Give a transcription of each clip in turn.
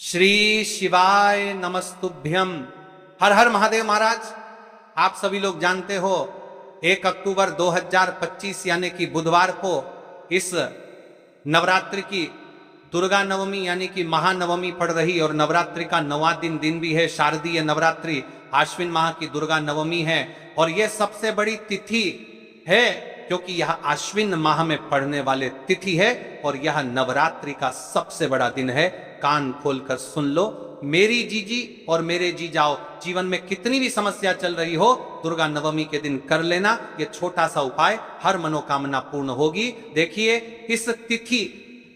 श्री शिवाय नमस्तुभ्यम। हर हर महादेव महाराज। आप सभी लोग जानते हो 1 अक्टूबर 2025 यानी कि बुधवार को इस नवरात्रि की दुर्गा नवमी यानी कि महानवमी पड़ रही और नवरात्रि का 9वां दिन भी है। शारदीय नवरात्रि आश्विन माह की दुर्गा नवमी है और यह सबसे बड़ी तिथि है क्योंकि यह आश्विन माह में पड़ने वाले तिथि है और यह नवरात्रि का सबसे बड़ा दिन है। कान खोलकर सुन लो मेरी जीजी और मेरे जीजाओ, जीवन में कितनी भी समस्या चल रही हो दुर्गा नवमी के दिन कर लेना। यह छोटा सा उपाय हर मनोकामना पूर्ण होगी। देखिए इस तिथि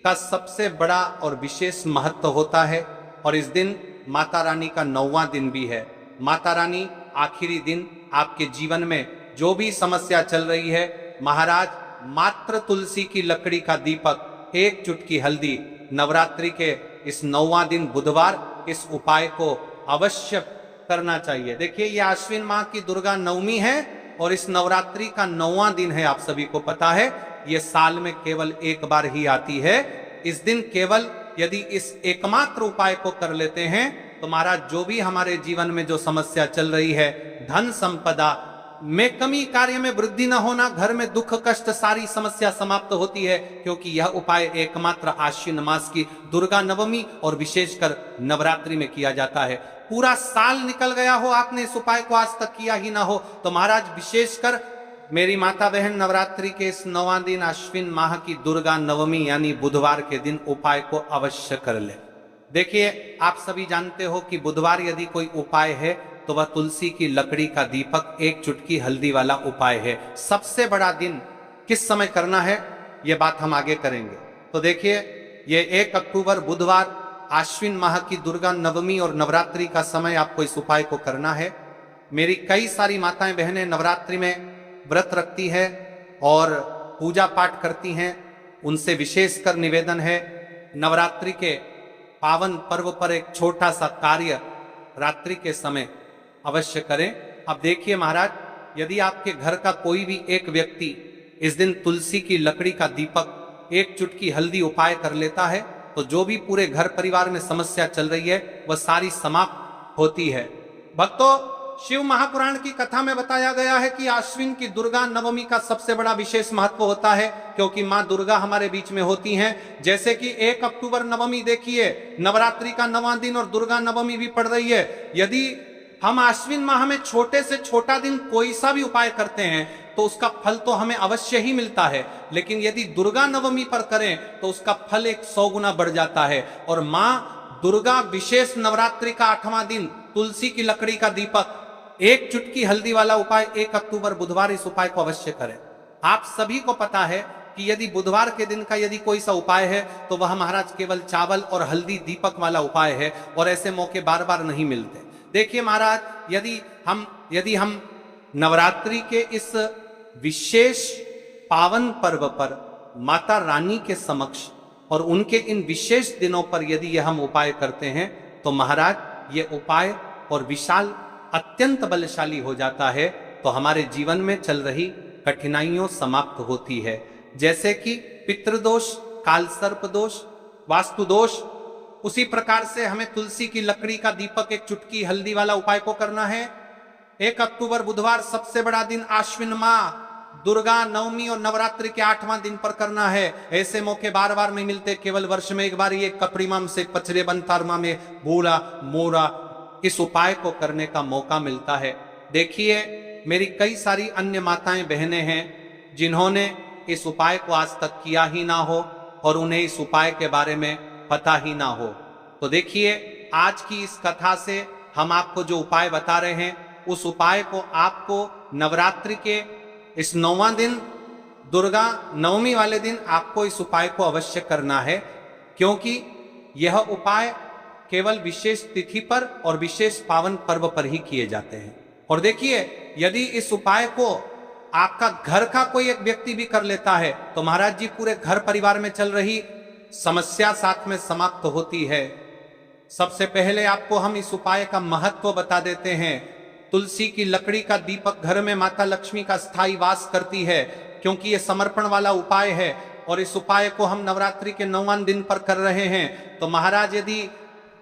का सबसे बड़ा और विशेष महत्व होता है और इस दिन माता रानी का 9वां दिन भी है। माता रानी आखिरी दिन आपके जीवन में जो भी समस्या चल रही है, महाराज मात्र तुलसी की लकड़ी का दीपक, एक चुटकी हल्दी, नवरात्रि के इस 9वां दिन बुधवार इस उपाय को अवश्य करना चाहिए। देखिए ये आश्विन माह की दुर्गा नवमी है और इस नवरात्रि का 9वां दिन है। आप सभी को पता है ये साल में केवल एक बार ही आती है। इस दिन केवल यदि इस एकमात्र उपाय को कर लेते हैं तो महाराज जो भी हमारे जीवन में जो समस्या चल रही है, धन संपदा में कमी, कार्य में वृद्धि न होना, घर में दुख कष्ट, सारी समस्या समाप्त होती है क्योंकि यह उपाय एकमात्र आश्विन मास की दुर्गा नवमी और विशेषकर नवरात्रि में किया जाता है। पूरा साल निकल गया हो, आपने इस उपाय को आज तक किया ही ना हो तो महाराज विशेषकर मेरी माता बहन नवरात्रि के इस 9वां दिन आश्विन माह की दुर्गा नवमी यानी बुधवार के दिन उपाय को अवश्य कर ले। देखिए आप सभी जानते हो कि बुधवार यदि कोई उपाय है तो वह तुलसी की लकड़ी का दीपक, एक चुटकी हल्दी वाला उपाय है। सबसे बड़ा दिन किस समय करना है ये बात हम आगे करेंगे। तो देखिए ये 1 अक्टूबर बुधवार आश्विन माह की दुर्गा नवमी और नवरात्रि का समय आपको इस उपाय को करना है। मेरी कई सारी माताएं बहनें नवरात्रि में व्रत रखती है और पूजा पाठ करती हैं। उनसे विशेषकर निवेदन है नवरात्रि के पावन पर्व पर एक छोटा सा कार्य रात्रि के समय अवश्य करें। अब देखिए महाराज, यदि आपके घर का कोई भी एक व्यक्ति इस दिन तुलसी की लकड़ी का दीपक, एक चुटकी हल्दी उपाय कर लेता है तो जो भी पूरे घर परिवार में समस्या चल रही है वह सारी समाप्त होती है। भक्तों, शिव महापुराण की कथा में बताया गया है कि आश्विन की दुर्गा नवमी का सबसे बड़ा विशेष महत्व होता है क्योंकि मां दुर्गा हमारे बीच में होती हैं। जैसे कि 1 अक्टूबर नवमी देखिए, नवरात्रि का 9वां दिन और दुर्गा नवमी भी पड़ रही है। यदि हम आश्विन माह में छोटे से छोटा दिन कोई सा भी उपाय करते हैं तो उसका फल तो हमें अवश्य ही मिलता है, लेकिन यदि दुर्गा नवमी पर करें तो उसका फल 100 गुना बढ़ जाता है। और मां दुर्गा विशेष नवरात्रि का 8वां दिन तुलसी की लकड़ी का दीपक, एक चुटकी हल्दी वाला उपाय 1 अक्टूबर बुधवार इस उपाय को अवश्य करें। आप सभी को पता है कि यदि बुधवार के दिन का यदि कोई सा उपाय है तो वह महाराज केवल चावल और हल्दी दीपक वाला उपाय है और ऐसे मौके बार बार नहीं मिलते। देखिए महाराज, यदि हम नवरात्रि के इस विशेष पावन पर्व पर माता रानी के समक्ष और उनके इन विशेष दिनों पर यदि यह हम उपाय करते हैं तो महाराज ये उपाय और विशाल अत्यंत बलशाली हो जाता है तो हमारे जीवन में चल रही कठिनाइयों समाप्त होती है। जैसे कि पितृदोष, काल सर्प दोष, वास्तु दोष, उसी प्रकार से हमें तुलसी की लकड़ी का दीपक, एक चुटकी हल्दी वाला उपाय को करना है। 1 अक्टूबर बुधवार सबसे बड़ा दिन आश्विन माह दुर्गा नवमी और नवरात्रि के 8वां दिन पर करना है। ऐसे मौके बार बार नहीं मिलते, केवल वर्ष में एक बार ये कपड़ीमाम से पचरे बंतारमा में बूढ़ा मोरा इस उपाय को करने का मौका मिलता है। देखिए मेरी कई सारी अन्य माताएं बहनें हैं जिन्होंने इस उपाय को आज तक किया ही ना हो और उन्हें इस उपाय के बारे में पता ही ना हो। तो देखिए आज की इस कथा से हम आपको जो उपाय बता रहे हैं उस उपाय को आपको नवरात्रि के इस 9वां दिन दुर्गा नवमी वाले दिन आपको इस उपाय को अवश्य करना है क्योंकि यह उपाय केवल विशेष तिथि पर और विशेष पावन पर्व पर ही किए जाते हैं। और देखिए यदि इस उपाय को आपका घर का कोई एक व्यक्ति भी कर लेता है तो महाराज जी पूरे घर परिवार में चल रही समस्या साथ में समाप्त होती है। सबसे पहले आपको हम इस उपाय का महत्व बता देते हैं। तुलसी की लकड़ी का दीपक घर में माता लक्ष्मी का स्थायी वास करती है क्योंकि यह समर्पण वाला उपाय है और इस उपाय को हम नवरात्रि के 9वां दिन पर कर रहे हैं। तो महाराज यदि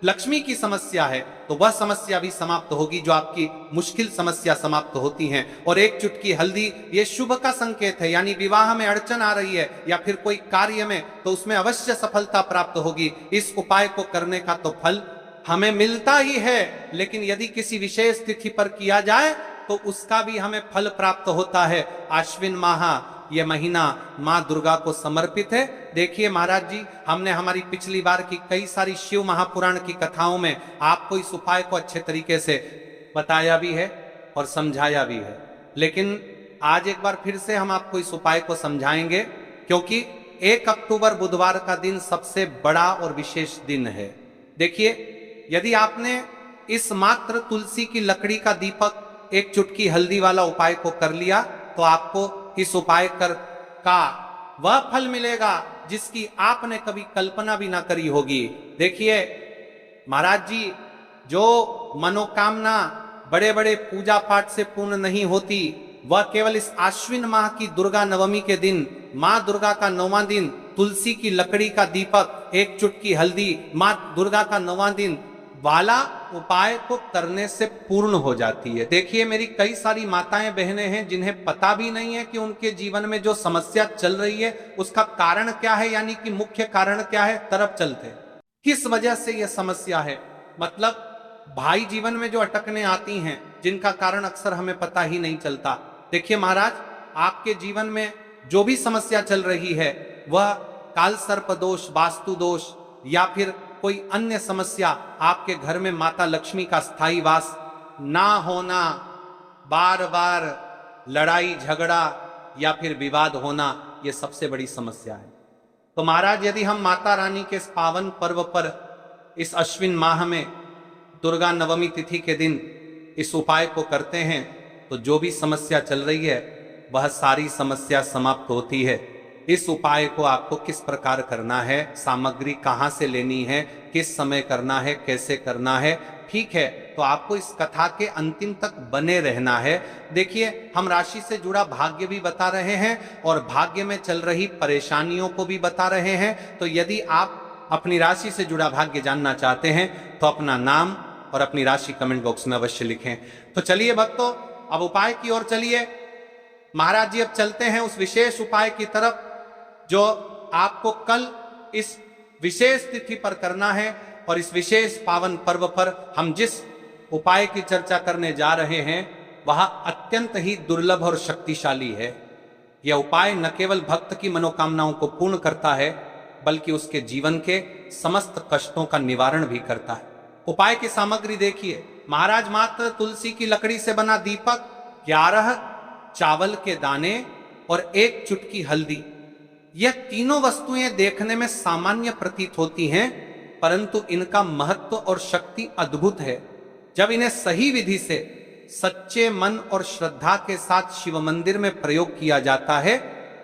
लक्ष्मी की समस्या है तो वह समस्या भी समाप्त होगी, जो आपकी मुश्किल समस्या समाप्त होती हैं। और एक चुटकी हल्दी ये शुभ का संकेत है, यानी विवाह में अड़चन आ रही है या फिर कोई कार्य में, तो उसमें अवश्य सफलता प्राप्त होगी। इस उपाय को करने का तो फल हमें मिलता ही है, लेकिन यदि किसी विशेष तिथि पर किया जाए तो उसका भी हमें फल प्राप्त होता है। आश्विन माह ये महीना मां दुर्गा को समर्पित है। देखिए महाराज जी, हमने हमारी पिछली बार की कई सारी शिव महापुराण की कथाओं में आपको इस उपाय को अच्छे तरीके से बताया भी है और समझाया भी है, लेकिन आज एक बार फिर से हम आपको इस उपाय को समझाएंगे, क्योंकि 1 अक्टूबर बुधवार का दिन सबसे बड़ा और विशेष दिन है। देखिए, यदि आपने इस मात्र तुलसी की लकड़ी का दीपक, एक चुटकी हल्दी वाला उपाय को कर लिया, तो आपको इस उपाय कर का वह फल मिलेगा जिसकी आपने कभी कल्पना भी ना करी होगी। देखिए महाराज जी, जो मनोकामना बड़े बड़े पूजा पाठ से पूर्ण नहीं होती, वह केवल इस आश्विन माह की दुर्गा नवमी के दिन, मां दुर्गा का 9वां दिन, तुलसी की लकड़ी का दीपक, एक चुटकी हल्दी, मां दुर्गा का 9वां दिन वाला उपाय को करने से पूर्ण हो जाती है। देखिए, मेरी कई सारी माताएं बहनें हैं जिन्हें पता भी नहीं है कि उनके जीवन में जो समस्या चल रही है उसका कारण क्या है, यानी कि मुख्य कारण क्या है, तरफ चलते किस वजह से यह समस्या है। मतलब भाई जीवन में जो अटकने आती हैं, जिनका कारण अक्सर हमें पता ही नहीं चलता। देखिए महाराज, आपके जीवन में जो भी समस्या चल रही है, वह काल सर्प दोष, वास्तु दोष या फिर कोई अन्य समस्या, आपके घर में माता लक्ष्मी का स्थायी वास ना होना, बार बार लड़ाई झगड़ा या फिर विवाद होना, यह सबसे बड़ी समस्या है। तो महाराज, यदि हम माता रानी के इस पावन पर्व पर, इस अश्विन माह में दुर्गा नवमी तिथि के दिन इस उपाय को करते हैं, तो जो भी समस्या चल रही है वह सारी समस्या समाप्त होती है। इस उपाय को आपको किस प्रकार करना है, सामग्री कहाँ से लेनी है, किस समय करना है, कैसे करना है, ठीक है, तो आपको इस कथा के अंतिम तक बने रहना है। देखिए, हम राशि से जुड़ा भाग्य भी बता रहे हैं और भाग्य में चल रही परेशानियों को भी बता रहे हैं। तो यदि आप अपनी राशि से जुड़ा भाग्य जानना चाहते हैं तो अपना नाम और अपनी राशि कमेंट बॉक्स में अवश्य लिखें। तो चलिए भक्तों, अब उपाय की ओर चलिए। महाराज जी, अब चलते हैं उस विशेष उपाय की तरफ जो आपको कल इस विशेष तिथि पर करना है। और इस विशेष पावन पर्व पर हम जिस उपाय की चर्चा करने जा रहे हैं वह अत्यंत ही दुर्लभ और शक्तिशाली है। यह उपाय न केवल भक्त की मनोकामनाओं को पूर्ण करता है, बल्कि उसके जीवन के समस्त कष्टों का निवारण भी करता है। उपाय की सामग्री देखिए महाराज, मात्र तुलसी की लकड़ी से बना दीपक, 11 चावल के दाने और 1 चुटकी हल्दी। यह तीनों वस्तुएं देखने में सामान्य प्रतीत होती हैं, परंतु इनका महत्व और शक्ति अद्भुत है। जब इन्हें सही विधि से, सच्चे मन और श्रद्धा के साथ शिव मंदिर में प्रयोग किया जाता है,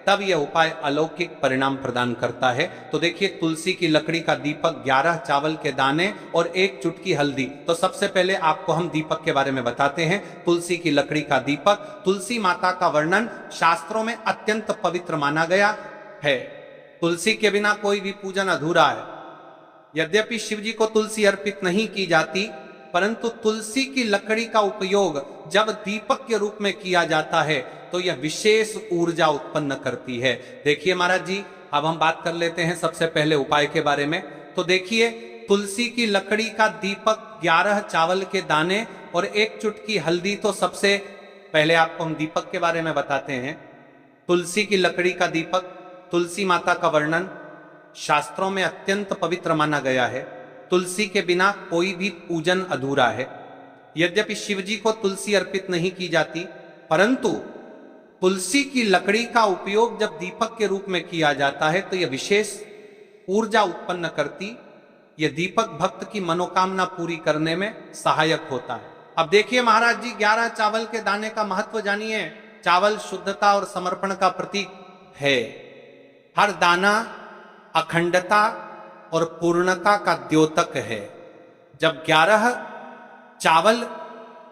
तब यह उपाय अलौकिक परिणाम प्रदान करता है। तो देखिए, तुलसी की लकड़ी का दीपक, 11 चावल के दाने और 1 चुटकी हल्दी। तो सबसे पहले आपको हम दीपक के बारे में बताते हैं। तुलसी की लकड़ी का दीपक, तुलसी माता का वर्णन शास्त्रों में अत्यंत पवित्र माना गया है। तुलसी के बिना कोई भी पूजन अधूरा है। यद्यपि शिव जी को तुलसी अर्पित नहीं की जाती, परंतु तुलसी की लकड़ी का उपयोग जब दीपक के रूप में किया जाता है तो यह विशेष ऊर्जा उत्पन्न करती है। देखिए महाराज जी, अब हम बात कर लेते हैं सबसे पहले उपाय के बारे में। तो देखिए, तुलसी की लकड़ी का दीपक, 11 चावल के दाने और 1 चुटकी हल्दी। तो सबसे पहले आपको हम दीपक के बारे में बताते हैं। तुलसी की लकड़ी का दीपक, तुलसी माता का वर्णन शास्त्रों में अत्यंत पवित्र माना गया है। तुलसी के बिना कोई भी पूजन अधूरा है। यद्यपि शिव जी को तुलसी अर्पित नहीं की जाती, परंतु तुलसी की लकड़ी का उपयोग जब दीपक के रूप में किया जाता है तो यह विशेष ऊर्जा उत्पन्न करती, यह दीपक भक्त की मनोकामना पूरी करने में सहायक होता है। अब देखिए महाराज जी, 11 चावल के दाने का महत्व जानिए। चावल शुद्धता और समर्पण का प्रतीक है। हर दाना अखंडता और पूर्णता का द्योतक है। जब 11 चावल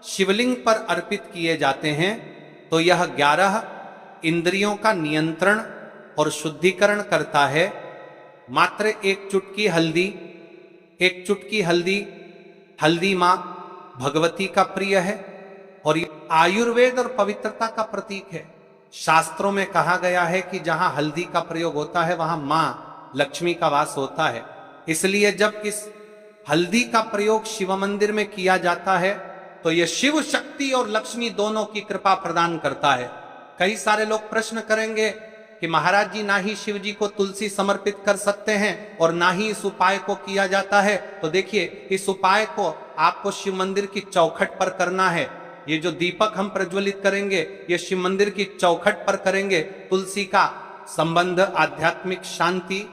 शिवलिंग पर अर्पित किए जाते हैं तो यह 11 इंद्रियों का नियंत्रण और शुद्धिकरण करता है। मात्र 1 चुटकी हल्दी, एक चुटकी हल्दी, हल्दी माँ भगवती का प्रिय है और ये आयुर्वेद और पवित्रता का प्रतीक है। शास्त्रों में कहा गया है कि जहां हल्दी का प्रयोग होता है वहां मां लक्ष्मी का वास होता है। इसलिए जब इस हल्दी का प्रयोग शिव मंदिर में किया जाता है तो यह शिव शक्ति और लक्ष्मी दोनों की कृपा प्रदान करता है। कई सारे लोग प्रश्न करेंगे कि महाराज जी ना ही शिव जी को तुलसी समर्पित कर सकते हैं और ना ही इस उपाय को किया जाता है। तो देखिए, इस उपाय को आपको शिव मंदिर की चौखट पर करना है। ये जो दीपक हम प्रज्वलित करेंगे ये शिव मंदिर की चौखट पर करेंगे। तुलसी का संबंध आध्यात्मिक शांति,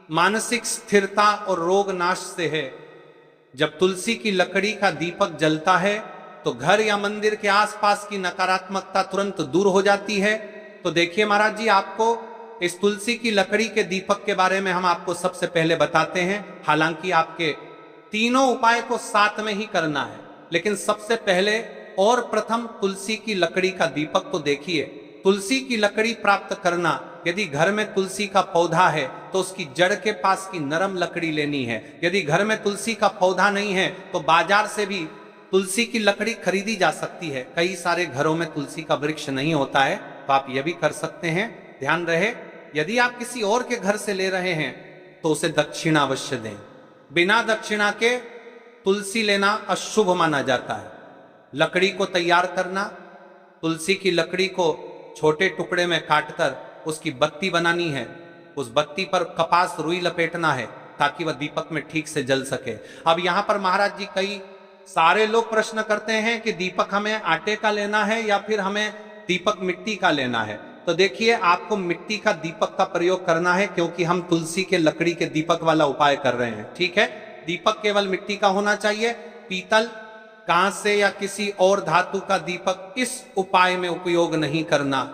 मानसिक स्थिरता और रोग नाश से है। जब तुलसी की लकड़ी का दीपक जलता है तो घर या मंदिर के आसपास की नकारात्मकता तुरंत दूर हो जाती है। तो देखिए महाराज जी, आपको इस तुलसी की लकड़ी के दीपक के बारे में हम आपको सबसे पहले बताते हैं। हालांकि आपके तीनों उपाय को साथ में ही करना है, लेकिन सबसे पहले और प्रथम तुलसी की लकड़ी का दीपक तो देखिए। तुलसी की लकड़ी प्राप्त करना, यदि घर में तुलसी का पौधा है तो उसकी जड़ के पास की नरम लकड़ी लेनी है। यदि घर में तुलसी का पौधा नहीं है तो बाजार से भी तुलसी की लकड़ी खरीदी जा सकती है। कई सारे घरों में तुलसी का वृक्ष नहीं होता है तो आप यह भी कर सकते हैं। ध्यान रहे, यदि आप किसी और के घर से ले रहे हैं तो उसे दक्षिणा अवश्य दें। बिना दक्षिणा के तुलसी लेना अशुभ माना जाता है। लकड़ी को तैयार करना, तुलसी की लकड़ी को छोटे टुकड़े में काटकर उसकी बत्ती बनानी है। उस बत्ती पर कपास रुई लपेटना है ताकि वह दीपक में ठीक से जल सके। अब यहाँ पर महाराज जी कई सारे लोग प्रश्न करते हैं कि दीपक हमें आटे का लेना है या फिर हमें दीपक मिट्टी का लेना है। तो देखिए, आपको मिट्टी का दीपक का प्रयोग करना है क्योंकि हम तुलसी के लकड़ी के दीपक वाला उपाय कर रहे हैं। ठीक है, दीपक केवल मिट्टी का होना चाहिए। पीतल, कांच से या किसी और धातु का दीपक इस उपाय में उपयोग नहीं करना।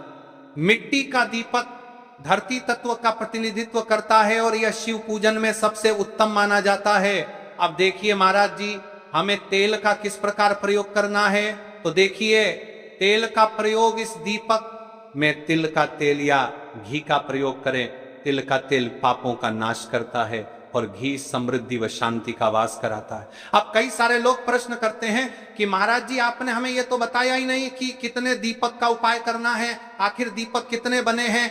मिट्टी का दीपक धरती तत्व का प्रतिनिधित्व करता है और यह शिव पूजन में सबसे उत्तम माना जाता है। अब देखिए महाराज जी, हमें तेल का किस प्रकार प्रयोग करना है। तो देखिए, तेल का प्रयोग इस दीपक में तिल का तेल या घी का प्रयोग करें। तिल का तेल पापों का नाश करता है और घी समृद्धि व शांति का वास कराता है। अब कई सारे लोग प्रश्न करते हैं कि महाराज जी, आपने हमें यह तो बताया ही नहीं कि कितने दीपक का उपाय करना है, आखिर दीपक कितने बने हैं।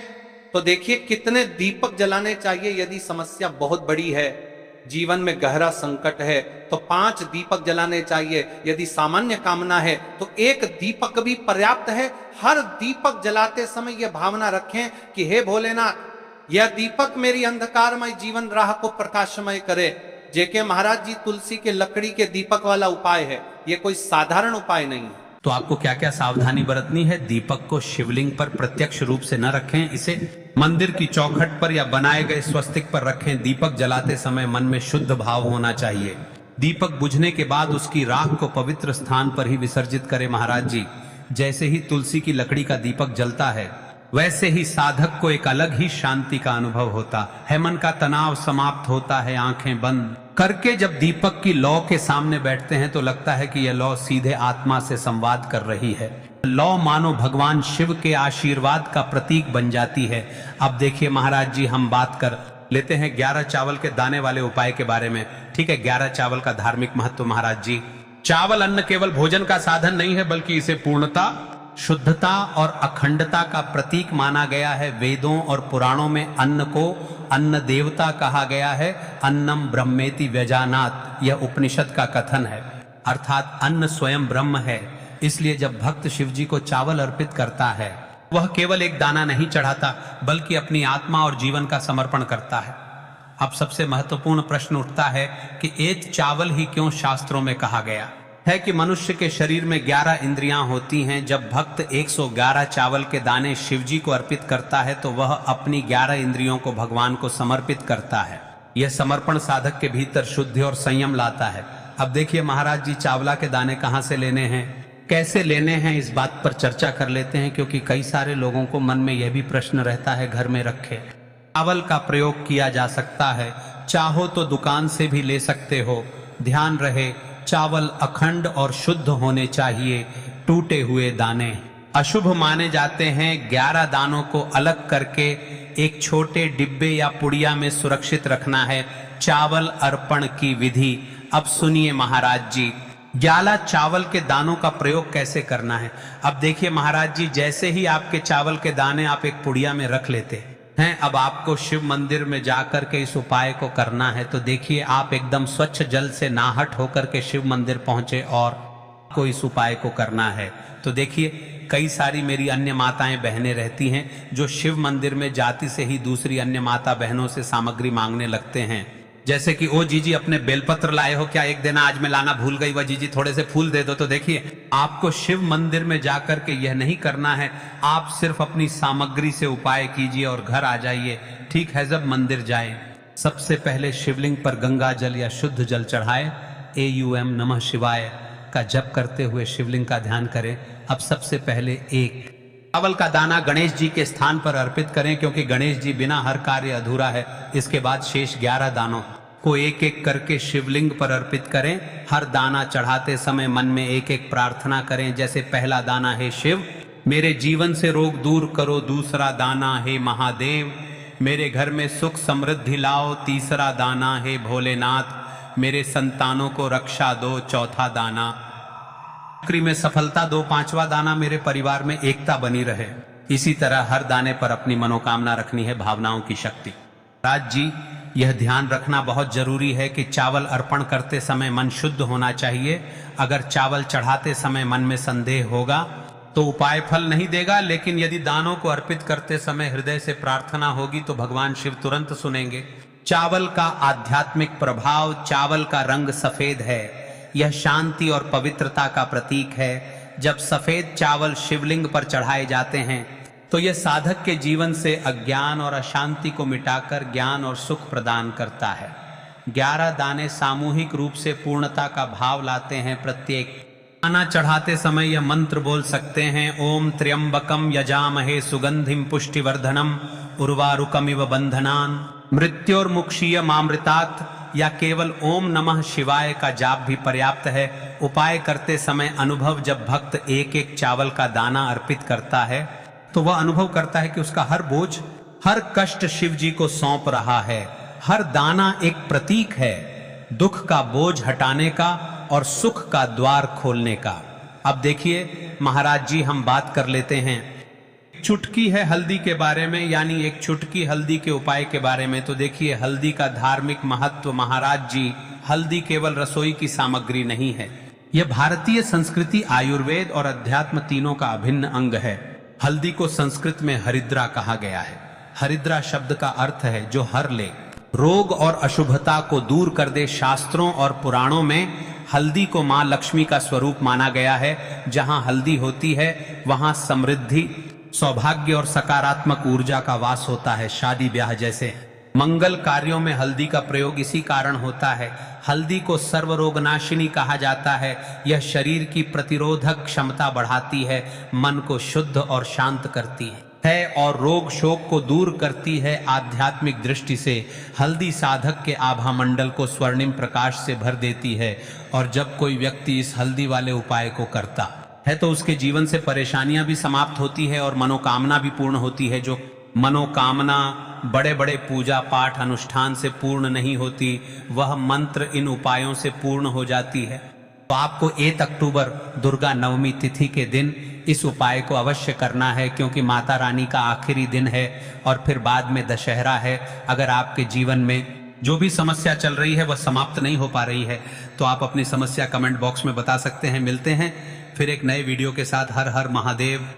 तो देखिए, कितने दीपक जलाने चाहिए। यदि समस्या बहुत बड़ी है, जीवन में गहरा संकट है, तो 5 दीपक जलाने चाहिए। यदि सामान्य कामना है तो 1 दीपक भी पर्याप्त है। हर दीपक जलाते समय यह भावना रखें कि हे भोलेनाथ, यह दीपक मेरी अंधकारमय जीवन राह को प्रकाशमय करे। जेके महाराज जी, तुलसी के लकड़ी के दीपक वाला उपाय है, यह कोई साधारण उपाय नहीं है। तो आपको क्या क्या सावधानी बरतनी है। दीपक को शिवलिंग पर प्रत्यक्ष रूप से न रखें, इसे मंदिर की चौखट पर या बनाए गए स्वस्तिक पर रखें। दीपक जलाते समय मन में शुद्ध भाव होना चाहिए। दीपक बुझने के बाद उसकी राख को पवित्र स्थान पर ही विसर्जित करें। महाराज जी, जैसे ही तुलसी की लकड़ी का दीपक जलता है वैसे ही साधक को एक अलग ही शांति का अनुभव होता है। मन का तनाव समाप्त होता है। आंखें बंद करके जब दीपक की लौ के सामने बैठते हैं तो लगता है कि यह लौ सीधे आत्मा से संवाद कर रही है। लौ मानो भगवान शिव के आशीर्वाद का प्रतीक बन जाती है। अब देखिए महाराज जी, हम बात कर लेते हैं 11 चावल के दाने वाले उपाय के बारे में। ठीक है, 11 चावल का धार्मिक महत्व। महाराज जी, चावल अन्न केवल भोजन का साधन नहीं है, बल्कि इसे पूर्णता, शुद्धता और अखंडता का प्रतीक माना गया है। वेदों और पुराणों में अन्न को अन्न देवता कहा गया है। अन्नम ब्रह्मेति व्यजानात, यह उपनिषद का कथन है। अर्थात अन्न स्वयं ब्रह्म है। इसलिए जब भक्त शिव जी को चावल अर्पित करता है, वह केवल एक दाना नहीं चढ़ाता, बल्कि अपनी आत्मा और जीवन का समर्पण करता है। अब सबसे महत्वपूर्ण प्रश्न उठता है कि एक चावल ही क्यों शास्त्रों में कहा गया है कि मनुष्य के शरीर में 11 इंद्रियां होती हैं। जब भक्त 111 चावल के दाने शिव जी को अर्पित करता है तो वह अपनी 11 इंद्रियों को भगवान को समर्पित करता है। यह समर्पण साधक के भीतर शुद्धि और संयम लाता है। अब देखिए महाराज जी, चावला के दाने कहाँ से लेने हैं, कैसे लेने हैं, इस बात पर चर्चा कर लेते हैं, क्योंकि कई सारे लोगों को मन में यह भी प्रश्न रहता है। घर में रखे चावल का प्रयोग किया जा सकता है, चाहो तो दुकान से भी ले सकते हो। ध्यान रहे, चावल अखंड और शुद्ध होने चाहिए। टूटे हुए दाने अशुभ माने जाते हैं। 11 दानों को अलग करके एक छोटे डिब्बे या पुड़िया में सुरक्षित रखना है। चावल अर्पण की विधि। अब सुनिए महाराज जी, 11 चावल के दानों का प्रयोग कैसे करना है। अब देखिए महाराज जी, जैसे ही आपके चावल के दाने आप एक पुड़िया में रख लेते हैं, अब आपको शिव मंदिर में जाकर के इस उपाय को करना है। तो देखिए, आप एकदम स्वच्छ जल से नाहट होकर के शिव मंदिर पहुंचे और को इस उपाय को करना है। तो देखिए, कई सारी मेरी अन्य माताएं बहनें रहती हैं जो शिव मंदिर में जाति से ही दूसरी अन्य माता बहनों से सामग्री मांगने लगते हैं, जैसे कि ओ जीजी अपने बेलपत्र लाए हो क्या, एक दिन आज मैं लाना भूल गई, वह जीजी थोड़े से फूल दे दो। तो देखिए, आपको शिव मंदिर में जाकर के यह नहीं करना है, आप सिर्फ अपनी सामग्री से उपाय कीजिए और घर आ जाइए। ठीक है, जब मंदिर जाएं, सबसे पहले शिवलिंग पर गंगा जल या शुद्ध जल चढ़ाए, AUM नमः शिवाय का जप करते हुए शिवलिंग का ध्यान करें। अब सबसे पहले एक चावल का दाना गणेश जी के स्थान पर अर्पित करें, क्योंकि गणेश जी बिना हर कार्य अधूरा है। इसके बाद शेष 11 दानों को एक एक करके शिवलिंग पर अर्पित करें। हर दाना चढ़ाते समय मन में एक एक प्रार्थना करें। जैसे पहला दाना, हे शिव मेरे जीवन से रोग दूर करो। दूसरा दाना, हे महादेव मेरे घर में सुख समृद्धि लाओ। तीसरा दाना, हे भोलेनाथ मेरे संतानों को रक्षा दो। चौथा दाना, नौकरी में सफलता दो। पांचवा दाना, मेरे परिवार में एकता बनी रहे। इसी तरह हर दाने पर अपनी मनोकामना रखनी है, भावनाओं की शक्ति। राज जी, यह ध्यान रखना बहुत जरूरी है कि चावल अर्पण करते समय मन शुद्ध होना चाहिए। अगर चावल चढ़ाते समय मन में संदेह होगा तो उपाय फल नहीं देगा, लेकिन यदि दानों को अर्पित करते समय हृदय से प्रार्थना होगी तो भगवान शिव तुरंत सुनेंगे। चावल का आध्यात्मिक प्रभाव, चावल का रंग सफेद है, यह शांति और पवित्रता का प्रतीक है। जब सफेद चावल शिवलिंग पर चढ़ाए जाते हैं तो यह साधक के जीवन से अज्ञान और अशांति को मिटाकर ज्ञान और सुख प्रदान करता है। 11 दाने सामूहिक रूप से पूर्णता का भाव लाते हैं। प्रत्येक दाना चढ़ाते समय यह मंत्र बोल सकते हैं, ओम त्र्यंबकम यजामहे सुगंधिम पुष्टिवर्धनम उर्वारुकमिव बंधनान मृत्योर्मुक्षीय मामृतात्, या केवल ओम नमः शिवाय का जाप भी पर्याप्त है। उपाय करते समय अनुभव, जब भक्त एक एक चावल का दाना अर्पित करता है तो वह अनुभव करता है कि उसका हर बोझ, हर कष्ट शिव जी को सौंप रहा है। हर दाना एक प्रतीक है दुख का बोझ हटाने का और सुख का द्वार खोलने का। अब देखिए महाराज जी, हम बात कर लेते हैं चुटकी है हल्दी के बारे में, यानी एक चुटकी हल्दी के उपाय के बारे में। तो देखिए, हल्दी का धार्मिक महत्व। महाराज जी, हल्दी केवल रसोई की सामग्री नहीं है, यह भारतीय संस्कृति, आयुर्वेद और अध्यात्म तीनों का अभिन्न अंग है। हल्दी को संस्कृत में हरिद्रा कहा गया है। हरिद्रा शब्द का अर्थ है जो हर ले, रोग और अशुभता को दूर कर दे। शास्त्रों और पुराणों में हल्दी को मां लक्ष्मी का स्वरूप माना गया है। जहां हल्दी होती है वहां समृद्धि, सौभाग्य और सकारात्मक ऊर्जा का वास होता है। शादी ब्याह जैसे मंगल कार्यों में हल्दी का प्रयोग इसी कारण होता है। हल्दी को सर्वरोगनाशिनी कहा जाता है। यह शरीर की प्रतिरोधक क्षमता बढ़ाती है, मन को शुद्ध और शांत करती है और रोग शोक को दूर करती है। आध्यात्मिक दृष्टि से हल्दी साधक के आभा मंडल को स्वर्णिम प्रकाश से भर देती है। और जब कोई व्यक्ति इस हल्दी वाले उपाय को करता है तो उसके जीवन से परेशानियां भी समाप्त होती है और मनोकामना भी पूर्ण होती है। जो मनोकामना बड़े बड़े पूजा पाठ अनुष्ठान से पूर्ण नहीं होती, वह मंत्र इन उपायों से पूर्ण हो जाती है। तो आपको 1 अक्टूबर दुर्गा नवमी तिथि के दिन इस उपाय को अवश्य करना है, क्योंकि माता रानी का आखिरी दिन है और फिर बाद में दशहरा है। अगर आपके जीवन में जो भी समस्या चल रही है वह समाप्त नहीं हो पा रही है तो आप अपनी समस्या कमेंट बॉक्स में बता सकते हैं। मिलते हैं फिर एक नए वीडियो के साथ। हर हर महादेव।